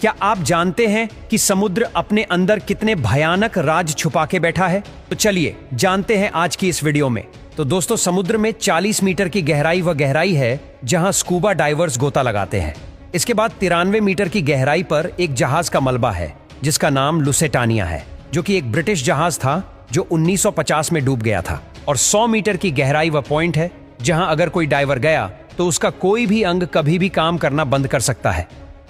क्या आप जानते हैं कि समुद्र अपने अंदर कितने भयानक राज छुपा के बैठा है? तो चलिए जानते हैं आज की इस वीडियो में। तो दोस्तों, समुद्र में 40 मीटर की गहराई है जहां स्कूबा डाइवर्स गोता लगाते हैं। इसके बाद 93 मीटर की गहराई पर एक जहाज का मलबा है जिसका नाम लुसेटानिया है, जो कि एक ब्रिटिश जहाज था जो 1950 में डूब गया था। और 100 मीटर की गहराई वह पॉइंट है जहां अगर कोई डाइवर गया तो उसका कोई भी अंग कभी भी काम करना बंद कर सकता है।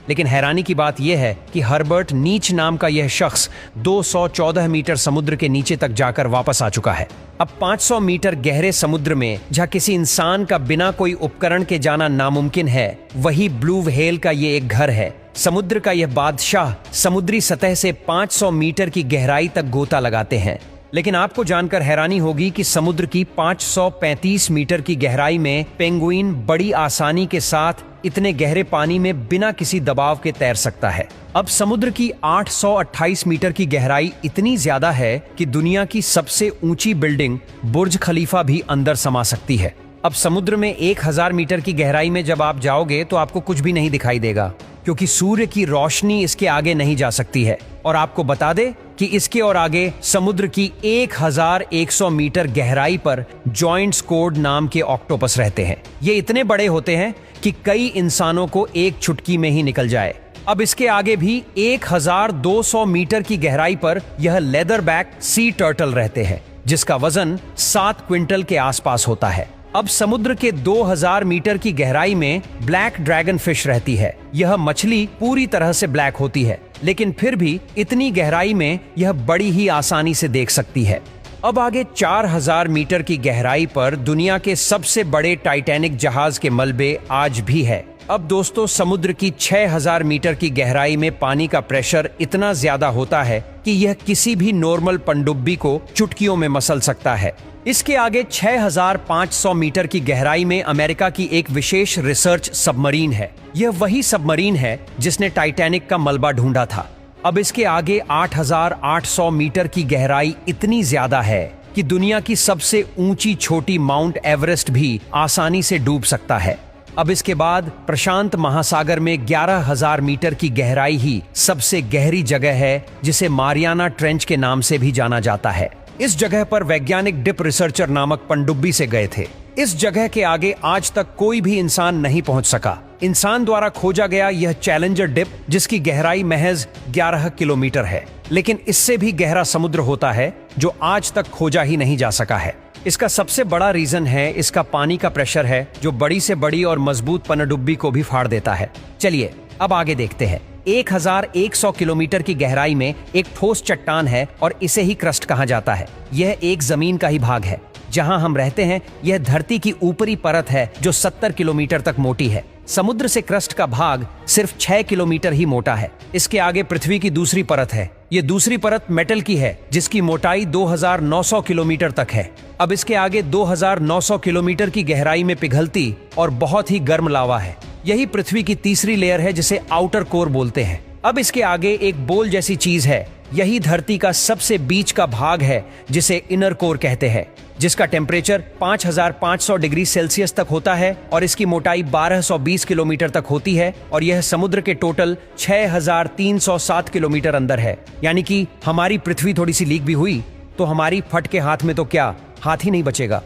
लेकिन हैरानी की बात यह है कि हर्बर्ट नीच नाम का यह शख्स 214 मीटर समुद्र के नीचे तक जाकर वापस आ चुका है। अब 500 मीटर गहरे समुद्र में जहां किसी इंसान का बिना कोई उपकरण के जाना नामुमकिन है, वही ब्लू व्हेल का ये एक घर है। समुद्र का यह बादशाह समुद्री सतह से 500 मीटर की गहराई तक गोता लगाते हैं। लेकिन आपको जानकर हैरानी होगी कि समुद्र की 535 मीटर की गहराई में पेंगुइन बड़ी आसानी के साथ इतने गहरे पानी में बिना किसी दबाव के तैर सकता है। अब समुद्र की 828 मीटर की गहराई इतनी ज्यादा है कि दुनिया की सबसे ऊंची बिल्डिंग बुर्ज खलीफा भी अंदर समा सकती है। अब समुद्र में 1000 मीटर की गहराई में जब आप जाओगे तो आपको कुछ भी नहीं दिखाई देगा, क्योंकि सूर्य की रोशनी इसके आगे नहीं जा सकती है। और आपको बता दे कि इसके और आगे समुद्र की 1100 मीटर गहराई पर जॉइंट स्क्वॉड नाम के ऑक्टोपस रहते हैं। ये इतने बड़े होते हैं कि कई इंसानों को एक चुटकी में ही निकल जाए। अब इसके आगे भी 1200 मीटर की गहराई पर यह लेदरबैक सी टर्टल रहते हैं, जिसका वजन 7 क्विंटल के आसपास होता है। अब समुद्र के 2000 मीटर की गहराई में ब्लैक ड्रैगन फिश रहती है। यह मछली पूरी तरह से ब्लैक होती है, लेकिन फिर भी इतनी गहराई में यह बड़ी ही आसानी से देख सकती है। अब आगे 4000 मीटर की गहराई पर दुनिया के सबसे बड़े टाइटैनिक जहाज के मलबे आज भी है। अब दोस्तों, समुद्र की 6000 मीटर की गहराई में पानी का प्रेशर इतना ज्यादा होता है कि यह किसी भी नॉर्मल पनडुब्बी को चुटकियों में मसल सकता है। इसके आगे 6500 मीटर की गहराई में अमेरिका की एक विशेष रिसर्च सबमरीन है। यह वही सबमरीन है जिसने टाइटैनिक का मलबा ढूंढा था। अब इसके आगे 8800 मीटर की गहराई इतनी ज्यादा है कि दुनिया की सबसे ऊंची छोटी माउंट एवरेस्ट भी आसानी से डूब सकता है। अब इसके बाद प्रशांत महासागर में 11000 मीटर की गहराई ही सबसे गहरी जगह है, जिसे मारियाना ट्रेंच के नाम से भी जाना जाता है। इस जगह पर वैज्ञानिक डिप रिसर्चर नामक पनडुब्बी से गए थे। इस जगह के आगे आज तक कोई भी इंसान नहीं पहुंच सका। इंसान द्वारा खोजा गया यह चैलेंजर डिप, जिसकी गहराई महज 11 किलोमीटर है, लेकिन इससे भी गहरा समुद्र होता है जो आज तक खोजा ही नहीं जा सका है। इसका सबसे बड़ा रीजन है इसका पानी का प्रेशर है, जो बड़ी से बड़ी और मजबूत पनडुब्बी को भी फाड़ देता है। चलिए अब आगे देखते हैं। 1100 किलोमीटर की गहराई में एक ठोस चट्टान है और इसे ही क्रस्ट कहा जाता है। यह एक जमीन का ही भाग है। जहां हम रहते हैं यह धरती की ऊपरी परत है जो 70 किलोमीटर तक मोटी है। समुद्र से क्रस्ट का भाग सिर्फ 6 किलोमीटर ही मोटा है। इसके आगे पृथ्वी की दूसरी परत है। ये दूसरी परत मेटल की है, जिसकी मोटाई 2900 किलोमीटर तक है। अब इसके आगे 2900 किलोमीटर की गहराई में पिघलती और बहुत ही गर्म लावा है। यही पृथ्वी की तीसरी लेयर है, जिसे आउटर कोर बोलते हैं। अब इसके आगे एक बोल जैसी चीज है। यही धरती का सबसे बीच का भाग है, जिसे इनर कोर कहते हैं, जिसका टेम्परेचर 5500 डिग्री सेल्सियस तक होता है और इसकी मोटाई 1220 किलोमीटर तक होती है। और यह समुद्र के टोटल 6307 किलोमीटर अंदर है। यानी कि हमारी पृथ्वी थोड़ी सी लीक भी हुई तो हमारी फट के हाथ में तो क्या, हाथ ही नहीं बचेगा।